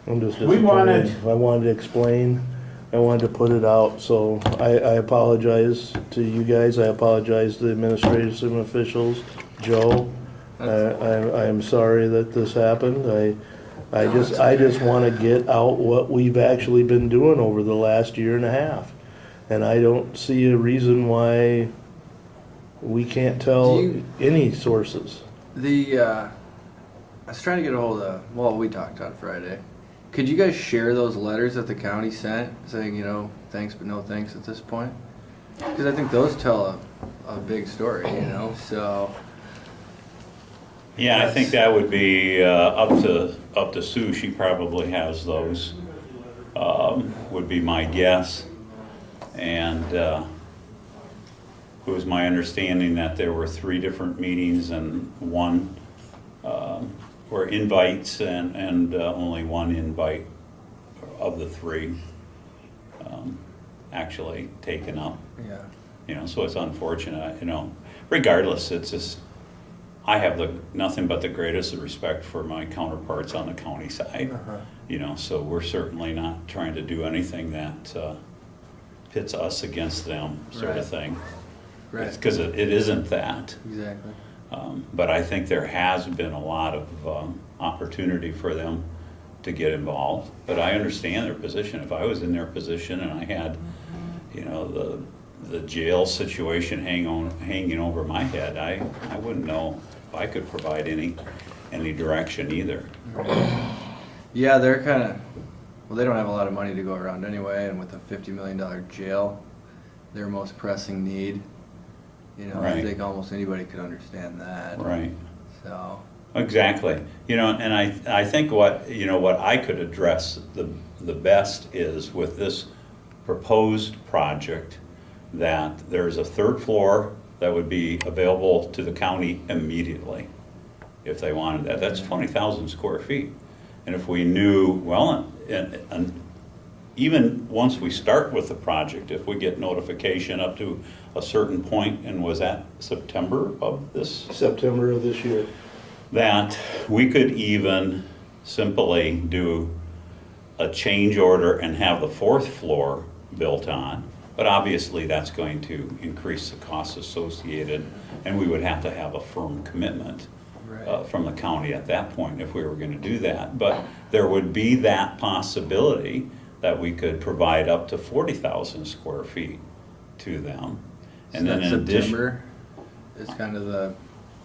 I'm just We wanted- disappointed. I wanted to explain. I wanted to put it out, so I apologize to you guys. I apologize to the administrative officials, Joe. I am sorry that this happened. I just want to get out what we've actually been doing over the last year and a half. And I don't see a reason why we can't tell any sources. I was trying to get a hold of, well, we talked on Friday. Could you guys share those letters that the county sent saying, thanks but no thanks at this point? Because I think those tell a big story, so. Yeah, I think that would be up to Sue. She probably has those, would be my guess. And it was my understanding that there were 3 different meetings and one were invites and only one invite of the 3 actually taken up. Yeah. So it's unfortunate, regardless, it's just, I have nothing but the greatest respect for my counterparts on the county side. So we're certainly not trying to do anything that pits us against them, sort of thing. Right. Because it isn't that. Exactly. But I think there has been a lot of opportunity for them to get involved. But I understand their position. If I was in their position and I had, the jail situation hanging over my head, I wouldn't know if I could provide any direction either. Yeah, they're kind of, well, they don't have a lot of money to go around anyway, and with a $50 million jail, their most pressing need, Right. I think almost anybody could understand that. Right. So. Exactly. And I think what I could address the best is with this proposed project, that there's a 3rd floor that would be available to the county immediately if they wanted that. That's 20,000 square feet. And if we knew, well, and even once we start with the project, if we get notification up to a certain point, and was that September of this? September of this year. That we could even simply do a change order and have the 4th floor built on. But obviously that's going to increase the costs associated, and we would have to have a firm commitment from the county at that point if we were going to do that. But there would be that possibility that we could provide up to 40,000 square feet to them. And then in September is kind of the...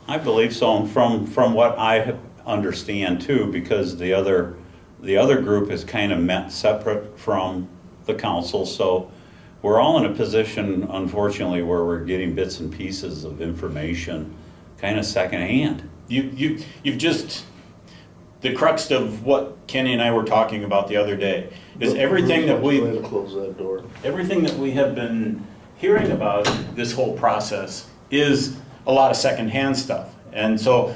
I believe so, from what I understand too, because the other group is kind of met separate from the council, so we're all in a position, unfortunately, where we're getting bits and pieces of information kind of secondhand. You've just, the crux of what Kenny and I were talking about the other day is everything that we have been hearing about this whole process is a lot of secondhand stuff. And so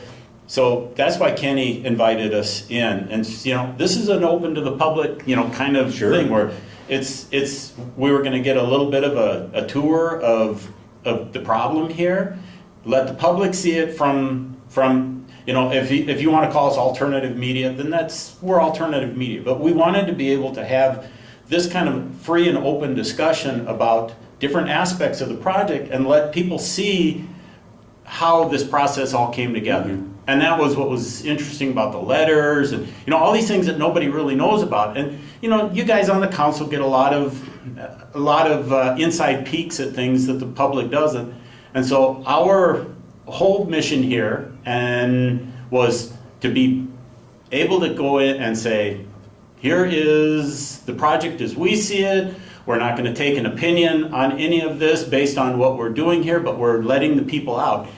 that's why Kenny invited us in. And this is an open to the public, kind of thing where we were going to get a little bit of a tour of the problem here, let the public see it from if you want to call us alternative media, then we're alternative media. But we wanted to be able to have this kind of free and open discussion about different aspects of the project and let people see how this process all came together. Mm-hmm. And that was what was interesting about the letters and all these things that nobody really knows about. And you guys on the council get a lot of inside peeks at things that the public doesn't. And so our whole mission here was to be able to go in and say, here is the project as we see it. We're not going to take an opinion on any of this based on what we're doing here, but we're letting the people out.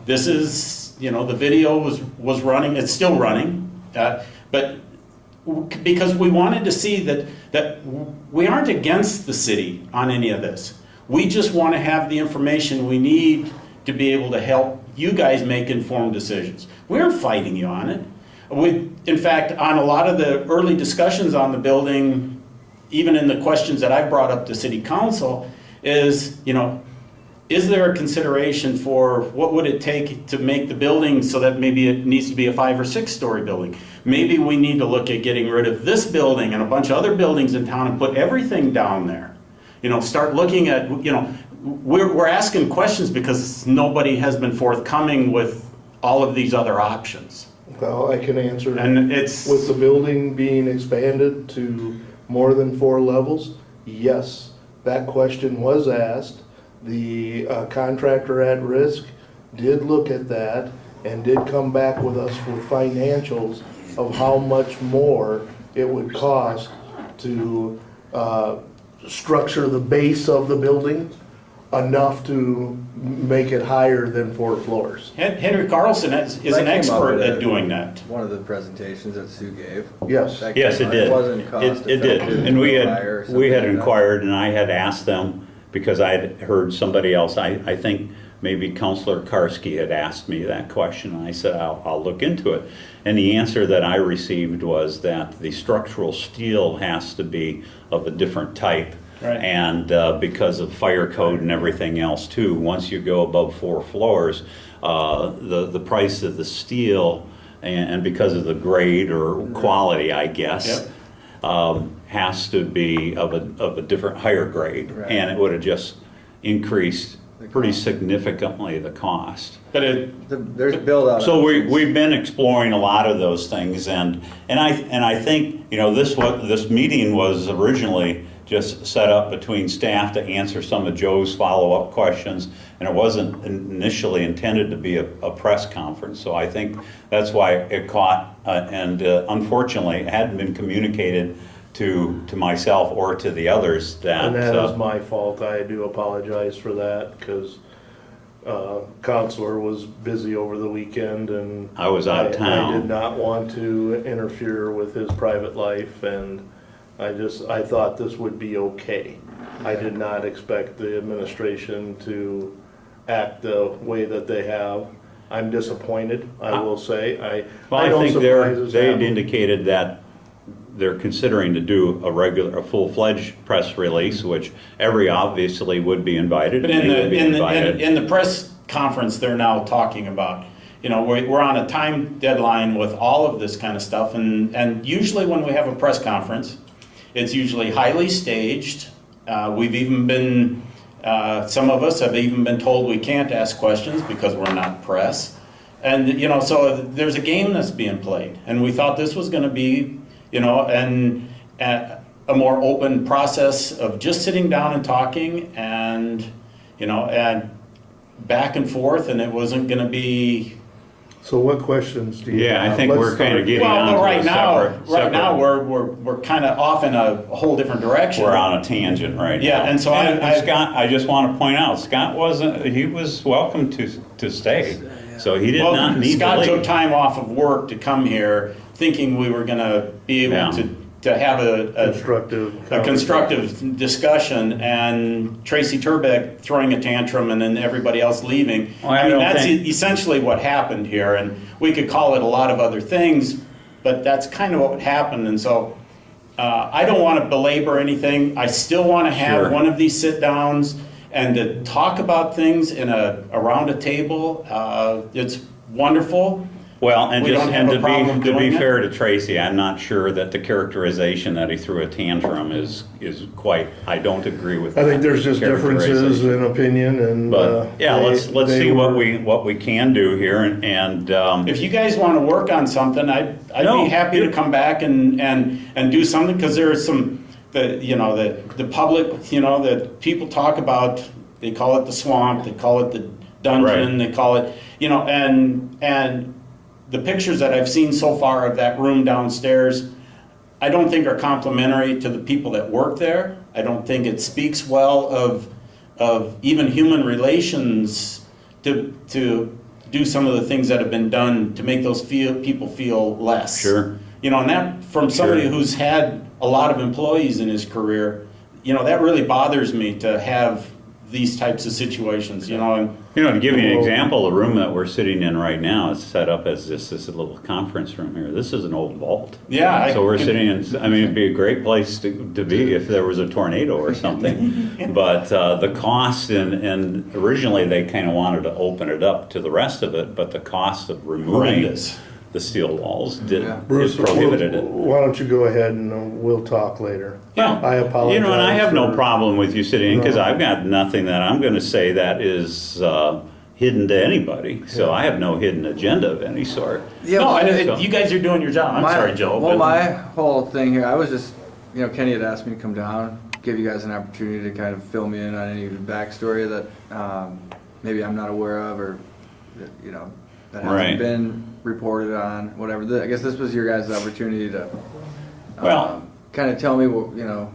This is, the video was running, it's still running, but because we wanted to see that we aren't against the city on any of this. We just want to have the information we need to be able to help you guys make informed decisions. We aren't fighting you on it. In fact, on a lot of the early discussions on the building, even in the questions that I brought up to City Council, is, is there a consideration for what would it take to make the building so that maybe it needs to be a 5 or 6 story building? Maybe we need to look at getting rid of this building and a bunch of other buildings in town and put everything down there. You know, start looking at, you know, we're asking questions because nobody has been forthcoming with all of these other options. Well, I can answer. And it's, With the building being expanded to more than 4 levels, yes, that question was asked. The contractor at risk did look at that and did come back with us with financials of how much more it would cost to structure the base of the building enough to make it higher than 4 floors. Henry Carlson is That an came up expert at at doing that. One of the presentations that Sue gave. Yes. That Yes, came it up. did. Wasn't cost It did, effective and we to hire or had, we had something like that. inquired, and I had asked them, because I had heard somebody else, I think maybe Counselor Karski had asked me that question, and I said, I'll look into it. And the answer that I received was that the structural steel has to be of a different type. Right. And because of fire code and everything else too, once you go above 4 floors, the price of the steel, and because of the grade or quality, I guess, has to be of a different higher grade. Right. And it would have just increased pretty significantly the cost. But There's build out. So we've been exploring a lot of those things, and I think, you know, this meeting was originally just set up between staff to answer some of Joe's follow-up questions, and it wasn't initially intended to be a press conference. So I think that's why it caught, and unfortunately, it hadn't been communicated to myself or to the others that. And that is my fault. I do apologize for that because Counselor was busy over the weekend and I was out of town. I did not want to interfere with his private life, and I thought this would be okay. I did not expect the administration to act the way that they have. I'm disappointed, I will say. Well, I think they had indicated that they're considering to do a full-fledged press release, which every obviously would be invited. But in the press conference, they're now talking about, you know, we're on a time deadline with all of this kind of stuff, and usually when we have a press conference, it's usually highly staged. We've even been, some of us have even been told we can't ask questions because we're not press. And, you know, so there's a game that's being played, and we thought this was gonna be, you know, and a more open process of just sitting down and talking and, you know, and back and forth, and it wasn't gonna be. So what questions do you have? Yeah, I think Let's we're kind of start. getting on Well, to right a now separate. we're kind of off in a whole different direction. We're on a tangent right now. Yeah, and so Scott, I just want to point out, Scott he was welcome to stay, so he did not need to Scott leave. took time off of work to come here, thinking we were going to be able to have a constructive discussion, and Tracy Turbak throwing a tantrum and then everybody else leaving. Well, I mean, that's essentially what happened here, and we could call it a lot of other things, but that's kind of what happened. And so I don't want to belabor anything. I still want to have one of these sit-downs and to talk about things around a table. It's wonderful. Well, and We just don't have a problem to be doing it. fair to Tracy, I'm not sure that the characterization that he threw a tantrum is quite. I don't agree with. I think there's just differences in opinion, and But yeah, let's see what we can do here, and If you guys want to work on something, I'd be happy to come back and do something, because there are some the public, you know, that people talk about. They call it the swamp, they call it the dungeon, They call it, you know, and the pictures that I've seen so far of that room downstairs, I don't think are complimentary to the people that work there. I don't think it speaks well of even human relations to do some of the things that have been done to make those people feel less. Sure. You know, and that from somebody who's had a lot of employees in his career, you know, that really bothers me to have these types of situations, you know, and You know, to give you an example, the room that we're sitting in right now is set up as this little conference room here. This is an old vault. yeah. So we're sitting in, I mean, it'd be a great place to be if there was a tornado or something. But the cost, and originally they kind of wanted to open it up to the rest of it, but the cost of removing Horrendous. the steel walls did, Yeah. Bruce, it prohibited it. why don't you go ahead and we'll talk later. Yeah. I apologize. You know, and I have no for- problem with you sitting in, because No. I've got nothing that I'm gonna say that is hidden to anybody. So I have no hidden agenda of any sort. Yeah, No, so- you guys are doing your job. I'm sorry, Joe. Well, but- my whole thing here, I was just, you know, Kenny had asked me to come down, give you guys an opportunity to kind of fill me in on any of the backstory that maybe I'm not aware of, or that, you know, that hasn't Right. been reported on, whatever. I guess this was your guys' opportunity to Well- kind of tell me what, you know,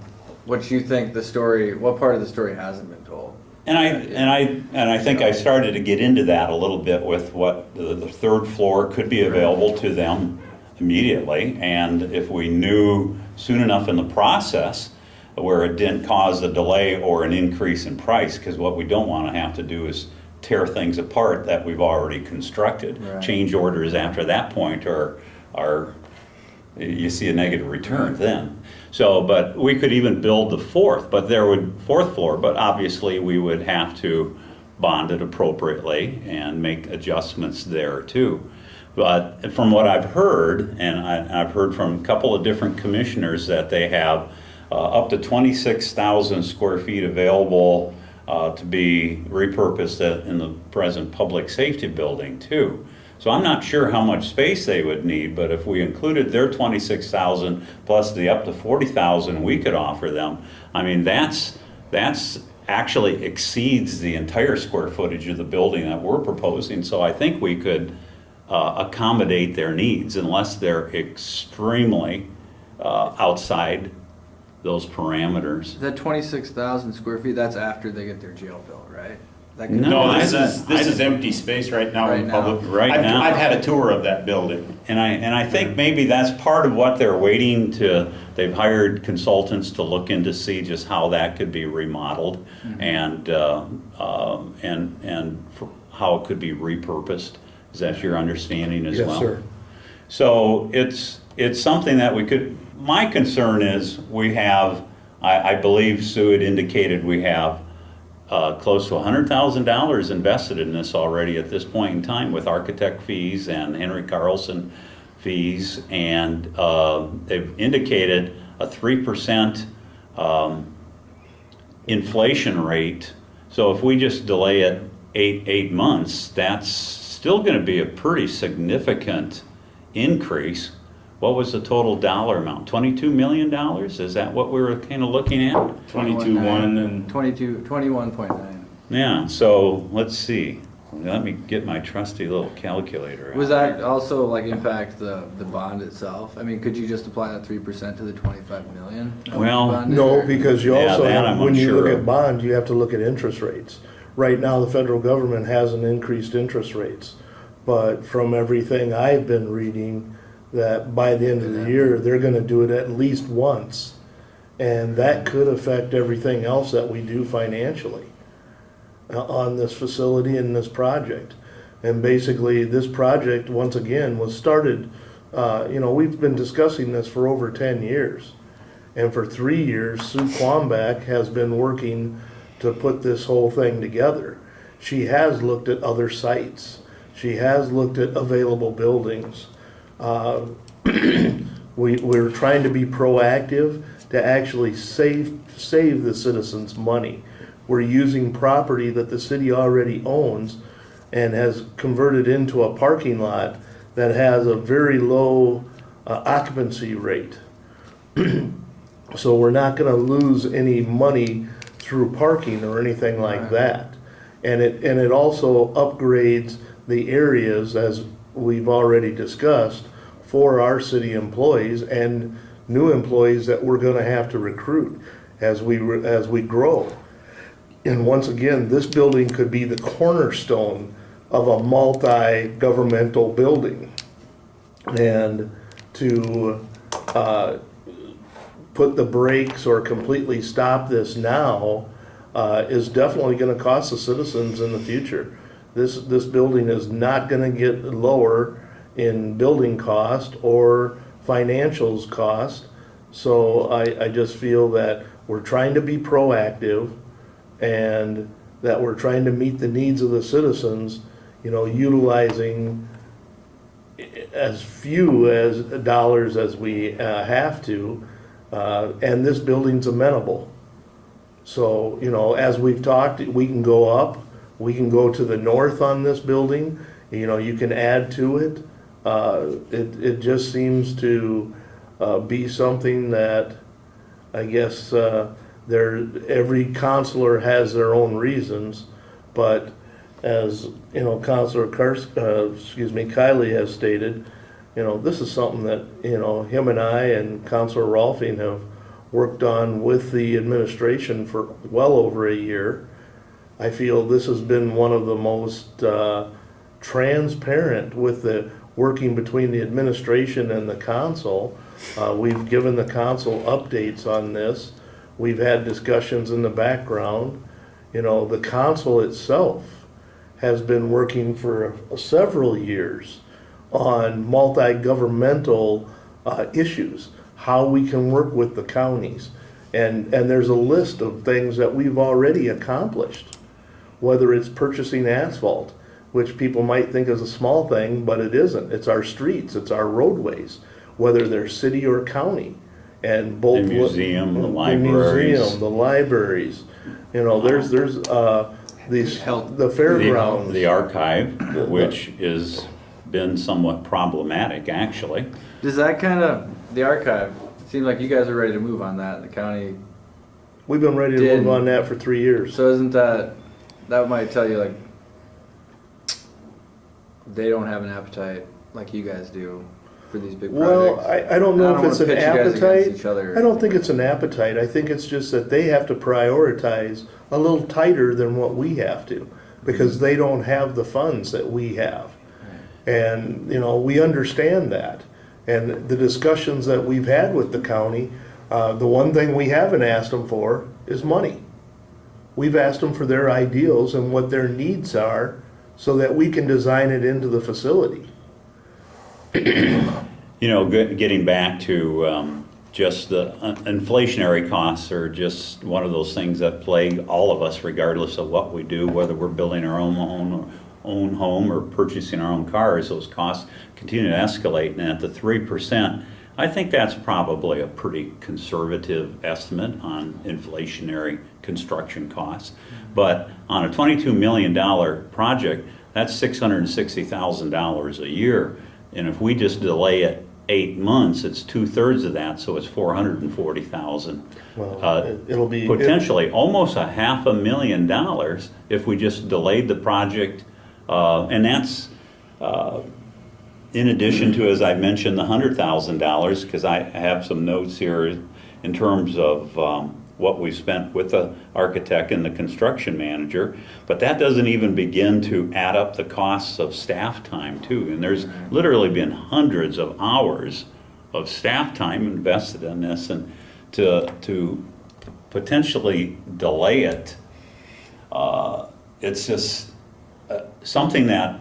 what you think the story, what part of the story hasn't been told. And I think I started to get into that a little bit with what the third floor could be available to them immediately, and if we knew soon enough in the process where it didn't cause a delay or an increase in price, because what we don't want to have to do is tear things apart that we've already constructed. Right. Change orders after that point are you see a negative return then. So, but we could even build the fourth floor, but obviously we would have to bond it appropriately and make adjustments there too. But from what I've heard, and I've heard from a couple of different commissioners, that they have up to 26,000 square feet available to be repurposed in the present public safety building too. So I'm not sure how much space they would need, but if we included their 26,000 plus the up to 40,000 we could offer them, I mean, that's actually exceeds the entire square footage of the building that we're proposing. So I think we could accommodate their needs, unless they're extremely outside those parameters. That 26,000 square feet, that's after they get their jail bill, right? That could- No, this I- is empty space right now in Right now. public. Right now. I've had a tour of that building. And I think maybe that's part of what they're waiting to, they've hired consultants to look into see just how that could be remodeled, and for how it could be repurposed. Is that your understanding as well? Yes, sir. So it's something that we could, my concern is we have, I believe Sue had indicated we have close to $100,000 invested in this already at this point in time, with architect fees and Henry Carlson fees, and they've indicated a 3% inflation rate. So if we just delay it eight months, that's still going to be a pretty significant increase. What was the total dollar amount? $22 million? Is that what we were kind of looking at? 22-1 and 21.9. Yeah, so let's see. Let me get my trusty little calculator out. Was that also like impact the bond itself? I mean, could you just apply that 3% to the 25 million? Well, bond? No, because you Yeah, also, that I'm when you unsure look of. at bond, you have to look at interest rates. Right now, the federal government hasn't increased interest rates, but from everything I've been reading, that by the end of the year, they're gonna do it at least once. And that could affect everything else that we do financially on this facility and this project. And basically, this project, once again, was started, we've been discussing this for over 10 years. And for 3 years, Sue Quambach has been working to put this whole thing together. She has looked at other sites. She has looked at available buildings. We're trying to be proactive to actually save the citizens money. We're using property that the city already owns and has converted into a parking lot that has a very low occupancy rate. So we're not gonna lose any money through parking or anything like that. And it also upgrades the areas, as we've already discussed, for our city employees and new employees that we're gonna have to recruit as we grow. And once again, this building could be the cornerstone of a multi-governmental building. And to put the brakes or completely stop this now, is definitely gonna cost the citizens in the future. This building is not gonna get lower in building cost or financials cost. So I just feel that we're trying to be proactive and that we're trying to meet the needs of the citizens, utilizing as few as dollars as we have to, and this building's amenable. So, as we've talked, we can go up, we can go to the north on this building, you can add to it. It just seems to be something that I guess every counselor has their own reasons, but as Counselor Kiley has stated, this is something that him and I and Counselor Rolfing have worked on with the administration for well over a year. I feel this has been one of the most transparent with the working between the administration and the council. We've given the council updates on this. We've had discussions in the background. The council itself has been working for several years on multi-governmental issues, how we can work with the counties. And there's a list of things that we've already accomplished, whether it's purchasing asphalt, which people might think is a small thing, but it isn't. It's our streets, it's our roadways, whether they're city or county. And both The museum, the the libraries. museum, the libraries. There's the fairgrounds. The archive, which has been somewhat problematic, actually. Does that the archive, it seems like you guys are ready to move on that, the county, We've been ready to Did- move on that for 3 years. so isn't that might tell you like, they don't have an appetite like you guys do for these big Well, projects? I don't know if it's an pit you guys against appetite. each other. I don't think it's an appetite. I think it's just that they have to prioritize a little tighter than what we have to, because they don't have the funds that we have. And, we understand that. And the discussions that we've had with the county, the one thing we haven't asked them for is money. We've asked them for their ideals and what their needs are so that we can design it into the facility. Getting back to just the inflationary costs are just one of those things that plague all of us regardless of what we do, whether we're building our own home or purchasing our own cars. Those costs continue to escalate, and at the 3%, I think that's probably a pretty conservative estimate on inflationary construction costs. But on a $22 million project, that's $660,000 a year. And if we just delay it 8 months, it's 2/3 of that, so it's $440,000. Well, it'll be Potentially almost $500,000 if we just delayed the project. And that's in addition to, as I mentioned, the $100,000, because I have some notes here in terms of what we spent with the architect and the construction manager. But that doesn't even begin to add up the costs of staff time too. And there's literally been hundreds of hours of staff time invested in this, and to potentially delay it, it's just something that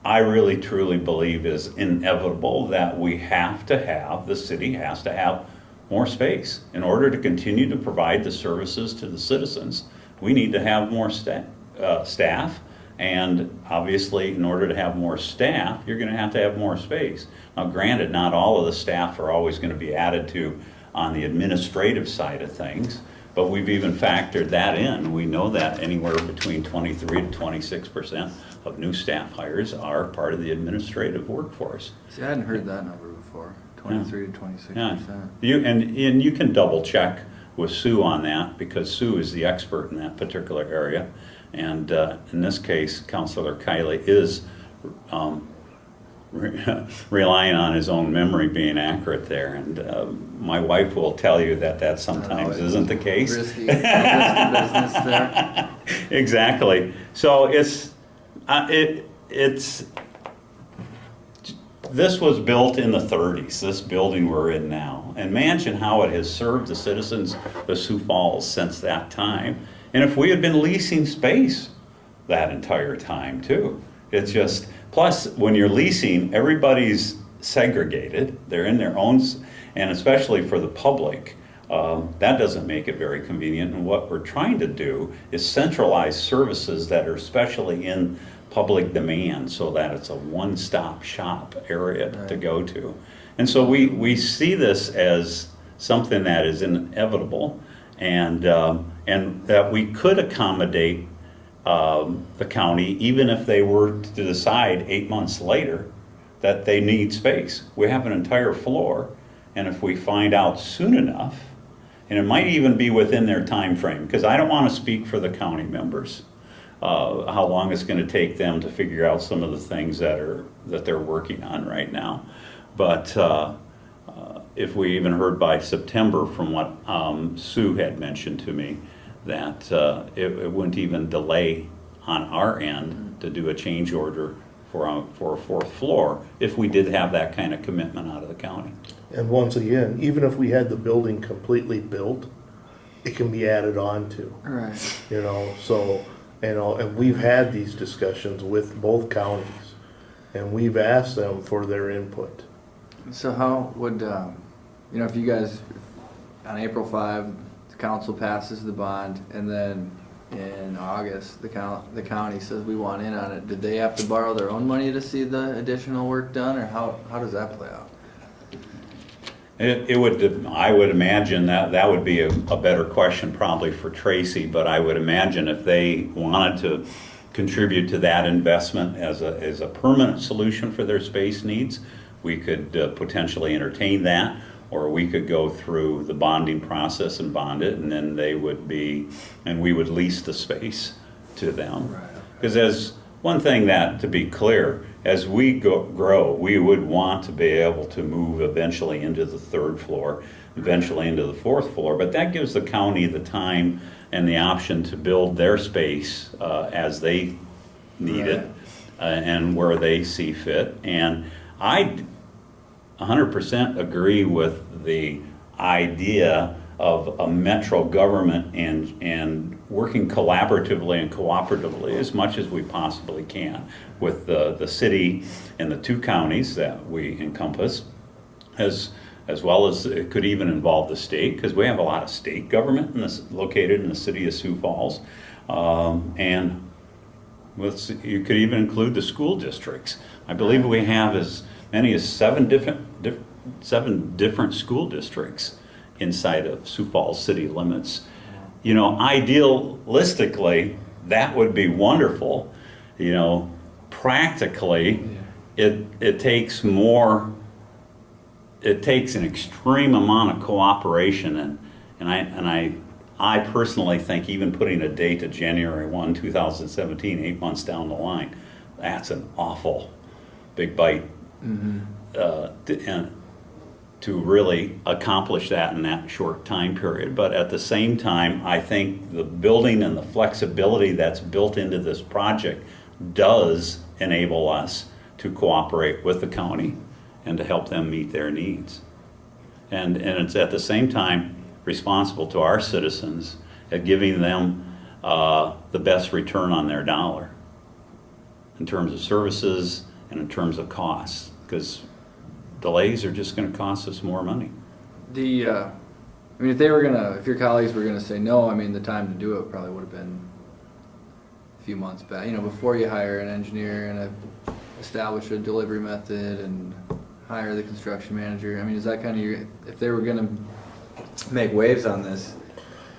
I really truly believe is inevitable, that the city has to have more space. In order to continue to provide the services to the citizens, we need to have more staff, and obviously in order to have more staff, you're going to have more space. Now granted, not all of the staff are always going to be added to on the administrative side of things, but we've even factored that in. We know that anywhere between 23 to 26% of new staff hires are part of the administrative workforce. See, I hadn't heard that number before, 23 to 26%. And you can double check with Sue on that, because Sue is the expert in that particular area. And in this case, Councilor Kiley is relying on his own memory being accurate there. And my wife will tell you that sometimes isn't the case. Risky business there. Exactly. So this was built in the 30s, this building we're in now. And imagine how it has served the citizens of Sioux Falls since that time. And if we had been leasing space that entire time too, it's just, plus when you're leasing, everybody's segregated, they're in their own, and especially for the public, that doesn't make it very convenient. And what we're trying to do is centralize services that are especially in public demand so that it's a one-stop shop area to go to. And so we see this as something that is inevitable, and that we could accommodate the county even if they were to decide 8 months later that they need space. We have an entire floor, and if we find out soon enough, and it might even be within their time frame, because I don't want to speak for the county members, how long it's going to take them to figure out some of the things that they're working on right now. But if we even heard by September, from what Sue had mentioned to me, that it wouldn't even delay on our end to do a change order for a fourth floor if we did have that kind of commitment out of the county. And once again, even if we had the building completely built, it can be added on to, Right. you know, so, you know, and we've had these discussions with both counties, and we've asked them for their input. So how would, you know, if you guys, on April 5, the council passes the bond, and then in August, the county says we want in on it, did they have to borrow their own money to see the additional work done, or how does that play out? It would, I would imagine that would be a better question probably for Tracy, but I would imagine if they wanted to contribute to that investment as a permanent solution for their space needs, we could potentially entertain that, or we could go through the bonding process and bond it, and then they would be, and we would lease the space to them. Right. Because as one thing that, to be clear, as we grow, we would want to be able to move eventually into the third floor, eventually into the fourth floor, but that gives the county the time and the option to build their space as they need it and where they see fit. And I 100% agree with the idea of a metro government and working collaboratively and cooperatively as much as we possibly can with the city and the two counties that we encompass, as well as it could even involve the state, because we have a lot of state government located in the city of Sioux Falls, and you could even include the school districts. I believe we have as many as seven different school districts inside of Sioux Falls city limits. You know, idealistically, that would be wonderful. You know, practically, it takes more. It takes an extreme amount of cooperation, and I personally think even putting a date of January 1, 2017, 8 months down the line, that's an awful big bite. Mm-hmm. And to really accomplish that in that short time period. But at the same time, I think the building and the flexibility that's built into this project does enable us to cooperate with the county and to help them meet their needs. And it's at the same time responsible to our citizens at giving them the best return on their dollar in terms of services and in terms of costs, because delays are just going to cost us more money. I mean, if your colleagues were gonna say no, I mean, the time to do it probably would have been a few months back. You know, before you hire an engineer and establish a delivery method and hire the construction manager. I mean, is that kind of if they were gonna make waves on this?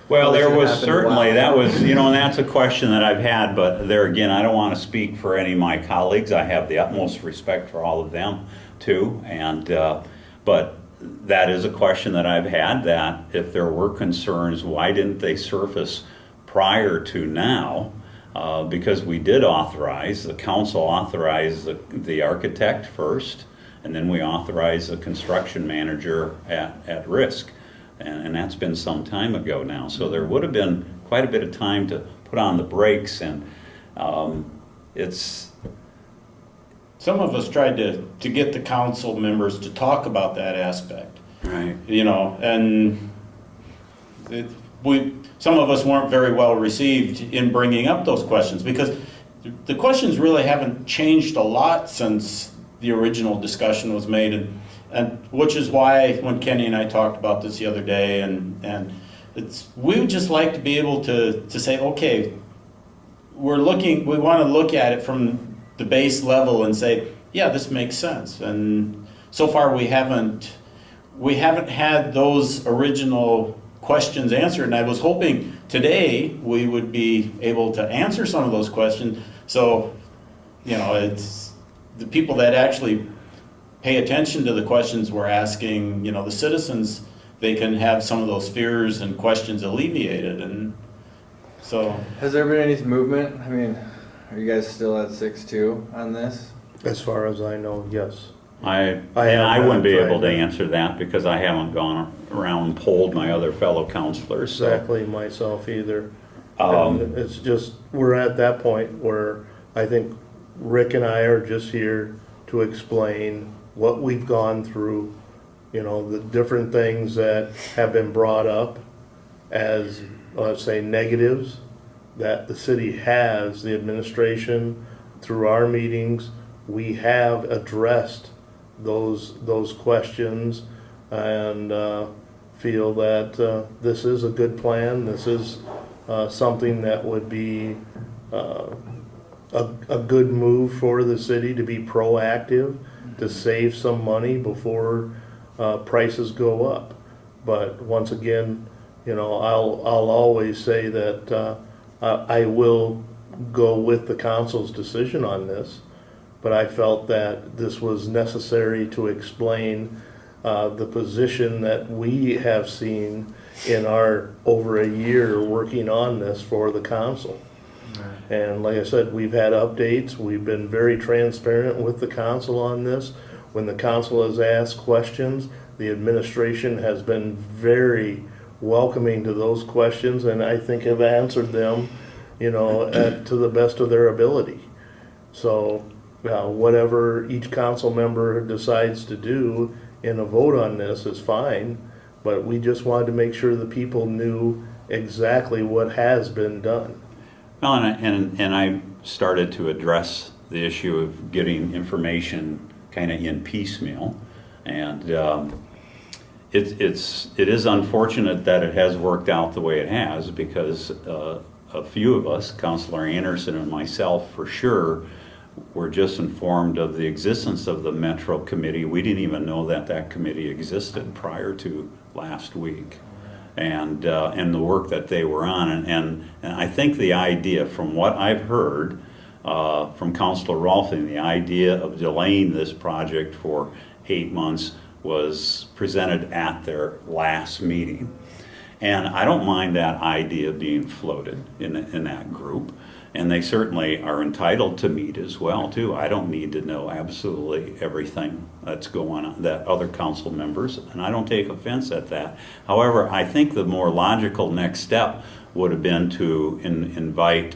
Well, there was happened certainly, a while that ago. was, you know, and that's a question that I've had, but there again, I don't want to speak for any of my colleagues. I have the utmost respect for all of them too, and but that is a question that I've had, that if there were concerns, why didn't they surface prior to now? Because we did authorize, the council authorized the architect first, and then we authorized the construction manager at risk. And that's been some time ago now. So there would have been quite a bit of time to put on the brakes, and it's... Some of us tried to get the council members to talk about that aspect. Right. You know, and some of us weren't very well received in bringing up those questions, because the questions really haven't changed a lot since the original discussion was made, and which is why when Kenny and I talked about this the other day, and we would just like to be able to say, okay, we want to look at it from the base level and say, yeah, this makes sense. And so far we haven't had those original questions answered, and I was hoping today we would be able to answer some of those questions. So, it's the people that actually pay attention to the questions we're asking, the citizens, they can have some of those fears and questions alleviated. And so, has there been any movement? I mean, are you guys still at 6-2 on this? As far as I know, yes. I have wouldn't be not able to tried that. answer that because I haven't gone around and polled my other fellow counselors. So, Exactly myself either. And it's just, we're at that point where I think Rick and I are just here to explain what we've gone through, the different things that have been brought up as, let's say, negatives that the city has, the administration, through our meetings, we have addressed those questions, and feel that this is a good plan. This is something that would be a good move for the city to be proactive, to save some money before prices go up. But once again, I'll always say that I will go with the council's decision on this, but I felt that this was necessary to explain the position that we have seen in our over a year working on this for the council. And like I said, we've had updates. We've been very transparent with the council on this. When the council has asked questions, the administration has been very welcoming to those questions, and I think have answered them, to the best of their ability. So whatever each council member decides to do in a vote on this is fine, but we just wanted to make sure the people knew exactly what has been done. well, and I started to address the issue of getting information kind of in piecemeal, and it is unfortunate that it has worked out the way it has, because a few of us, Councilor Anderson and myself for sure, were just informed of the existence of the Metro Committee. We didn't even know that committee existed prior to last week, and the work that they were on. And I think the idea, from what I've heard from Councilor Rolfing, the idea of delaying this project for 8 months was presented at their last meeting. And I don't mind that idea being floated in that group. And they certainly are entitled to meet as well, too. I don't need to know absolutely everything that's going on, that other council members, and I don't take offense at that. However, I think the more logical next step would have been to invite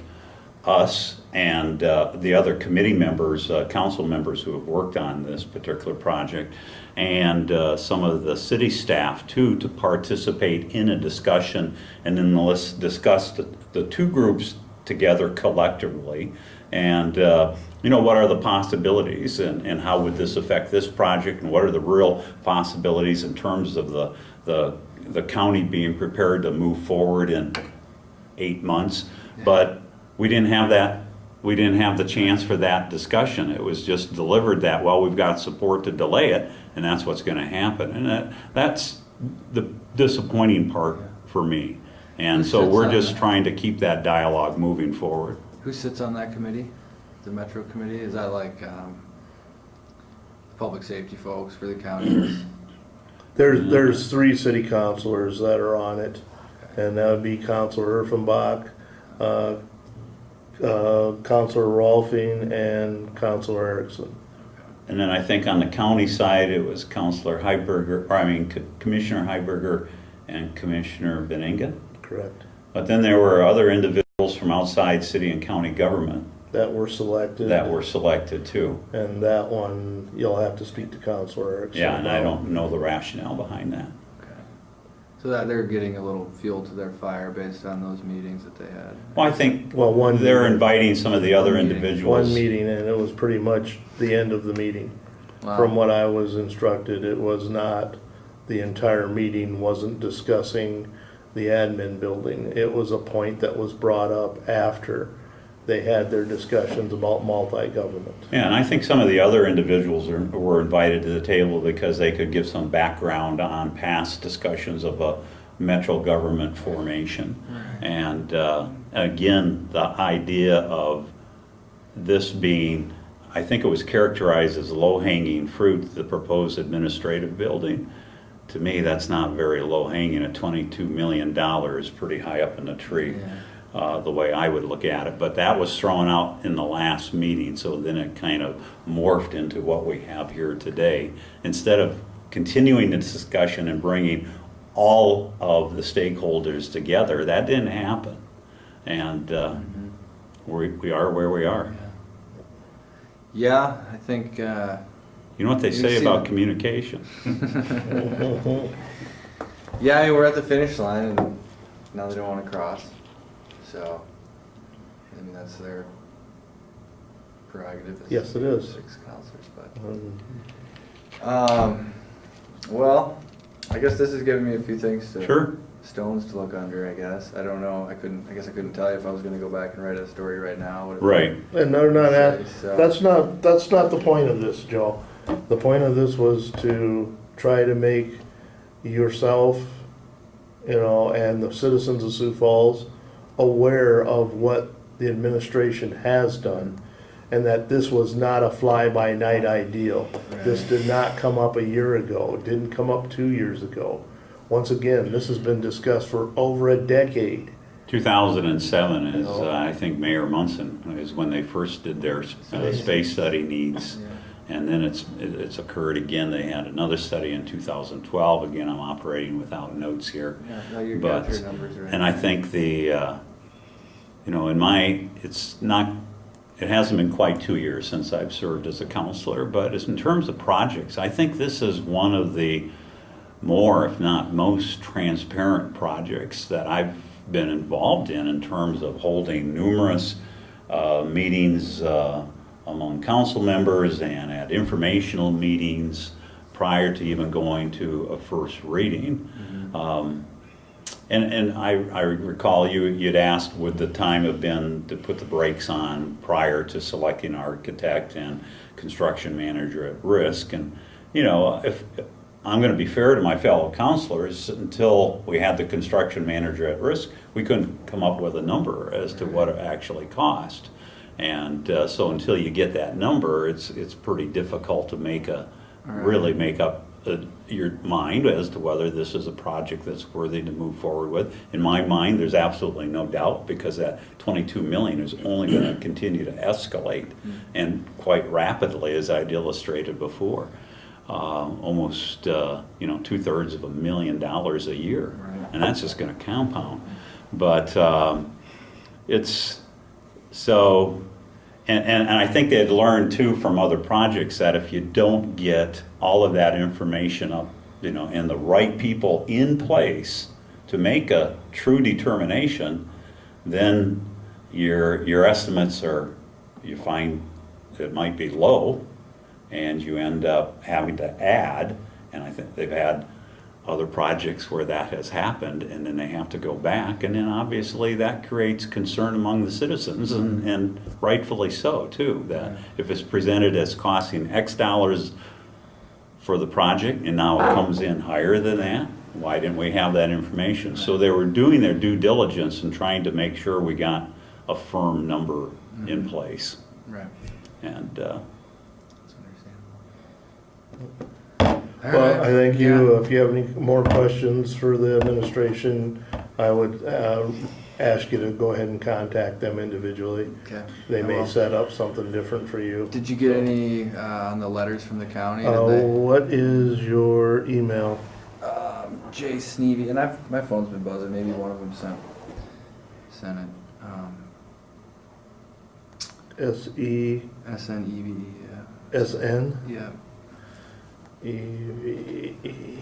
us and the other committee members, council members who have worked on this particular project, and some of the city staff too, to participate in a discussion, and then let's discuss the two groups together collectively, and what are the possibilities, and how would this affect this project, and what are the real possibilities in terms of the county being prepared to move forward in 8 months. But we didn't have that. We didn't have the chance for that discussion. It was just delivered that, well, we've got support to delay it, and that's what's going to happen. And that's the disappointing part for me. And so we're just trying to keep that dialogue moving forward. Who sits on that committee? The Metro Committee? Is that like public safety folks for the counties? There's 3 city councilors that are on it, and that would be Councilor Erfenbach, Councilor Rolfing, and Councilor Erickson. And then I think on the county side, it was Councilor Commissioner Heiberger and Commissioner Benninga. Correct. But then there were other individuals from outside city and county government That were selected. too. And that one, you'll have to speak to Councilor Erickson. Yeah, and I about. don't know the rationale behind that. Okay. So that they're getting a little fuel to their fire based on those meetings that they had. Well, I think Well, they're meeting. inviting some of the other One meeting. individuals. One meeting, and it was pretty much the end of the meeting. Wow. From what I was instructed, it was not, the entire meeting wasn't discussing the admin building. It was a point that was brought up after they had their discussions about multi-government. Yeah, and I think some of the other individuals were invited to the table because they could give some background on past discussions of a metro government formation. And again, the idea of this being, I think it was characterized as low-hanging fruit, the proposed administrative building. To me, that's not very low-hanging. At $22 million is pretty high up in the tree. Yeah. The way I would look at it, but that was thrown out in the last meeting, so then it kind of morphed into what we have here today. Instead of continuing the discussion and bringing all of the stakeholders together, that didn't happen. And we are where we are. Yeah, I think. You know what they You've say seen about it. communication? Yeah, I mean, we're at the finish line, and now they don't want to cross. So, I mean, that's their prerogative. As Yes, it is. 6 counselors, but. Um, Well, I guess this has given me a few things to. Sure. Stones to look under, I guess. I don't know. I guess I couldn't tell you if I was going to go back and write a story right now. what it Right. And they're not Say, so- that's not the point of this, Joe. The point of this was to try to make yourself, and the citizens of Sioux Falls aware of what the administration has done, and that this was not a fly-by-night ideal. This did not come up a year ago. It didn't come up 2 years ago. Once again, this has been discussed for over a decade. 2007 is, I think Mayor Munson is when they first did their space study needs. Yeah. And then it's occurred again. They had another study in 2012. Again, I'm operating without notes here. Yeah, no, you got But, your numbers right. and I think it hasn't been quite 2 years since I've served as a counselor, but in terms of projects, I think this is one of the more, if not most, transparent projects that I've been involved in terms of holding numerous meetings among council members and at informational meetings prior to even going to a first reading. And I recall you'd asked, would the time have been to put the brakes on prior to selecting architect and construction manager at risk? And, if I'm going to be fair to my fellow counselors, until we had the construction manager at risk, we couldn't come up with a number as to what it actually cost. And so until you get that number, it's pretty difficult to really make up your mind as to whether this is a project that's worthy to move forward with. In my mind, there's absolutely no doubt, because that $22 million is only going to continue to escalate, and quite rapidly, as I'd illustrated before. Almost 2/3 of $1 million a year, Right. and that's just going to compound. But it's so, and I think they had learned too from other projects that if you don't get all of that information up, and the right people in place to make a true determination, then your estimates you find it might be low, and you end up having to add. And I think they've had other projects where that has happened, and then they have to go back, and then obviously that creates concern among the citizens, and rightfully so too, that if it's presented as costing X dollars for the project and now it comes in higher than that, why didn't we have that information? So they were doing their due diligence and trying to make sure we got a firm number in place. Right. And That's understandable. Well, I think if you have any more questions for the administration, I would ask you to go ahead and contact them individually. Okay. They I may will. set up something different for you. Did you get any on the letters from the county? Did they? What is your email? Jay Sneve, and my phone's been buzzing. Maybe one of them sent it. SNEVE. SESN? Yeah. EVE.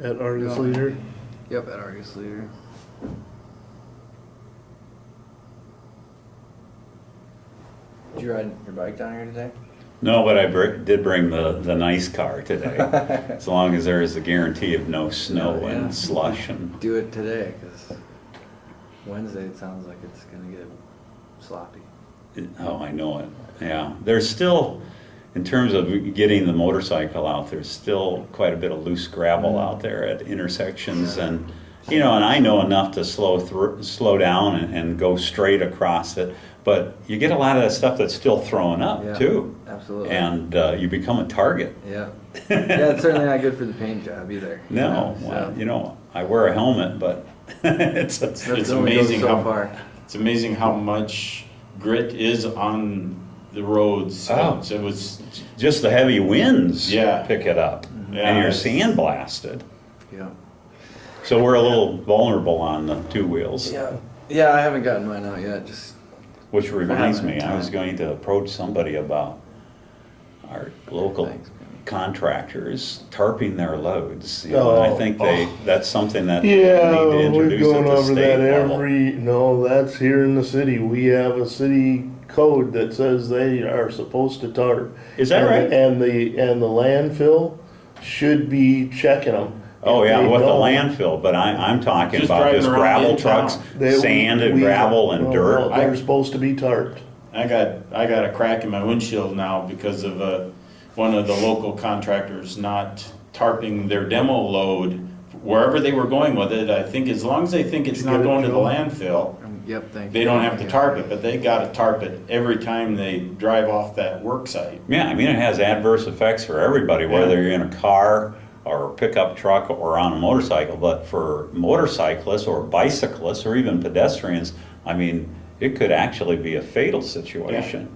at Argus No. Leader. Yep, at Argus Leader. Did you ride your bike down here today? No, but I did bring the nice car today, as long as there is a guarantee of no snow Yeah. and slush and. Do it today, because Wednesday it sounds like it's gonna get sloppy. Oh, I know it, yeah. There's still, in terms of getting the motorcycle out, there's still quite a bit of loose gravel out there at intersections and, you know, and I know enough to slow down and go straight across it, but you get a lot of that stuff that's still throwing up Yeah, too. absolutely. And you become a target. Yeah. Yeah, it's certainly not good for the paint job either. No, So, well, you know, I wear a helmet, but it's, that's It's only goes amazing so how- far. It's amazing how much grit is on the roads. Oh. It was, just the heavy winds Yeah. pick it up, Yeah, and you're it's- sandblasted. Yeah. So we're a little vulnerable on the two wheels. Yeah. Yeah, I haven't gotten mine out yet. Just Which reminds me, I Time. was going to approach somebody about our local Thanks, man. contractors tarping their loads. You know, and I Oh, think oh. that's something that we Yeah, need to we're introduce going at the over that state level. no, that's here in the city. We have a city code that says they are supposed to tarp. Is that And- right? And the landfill should be checking them. Oh, yeah, If they with the don't, landfill, but I'm talking Just about driving just around gravel in town. trucks, they- sand and we- gravel and no, dirt. no, They're supposed to be tarped. I got a crack in my windshield now because of one of the local contractors not tarping their demo load wherever they were going with it. I think as long as they think it's Did you not get it, going to the Joe? landfill, Yep, thank you. they don't have to tarp it, but they gotta tarp it every time they drive off that work site. Yeah, I mean, it has adverse effects for everybody, whether you're in a car or a pickup truck or on a motorcycle. But for motorcyclists or bicyclists or even pedestrians, I mean, it could actually be a fatal situation.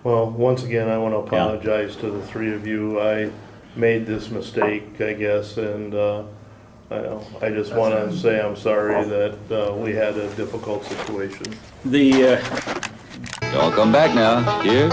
Well, once again, I want to apologize to the three of you. I made this mistake, I guess, and I just want to say I'm sorry that we had a difficult situation. The Y'all come back now, dear.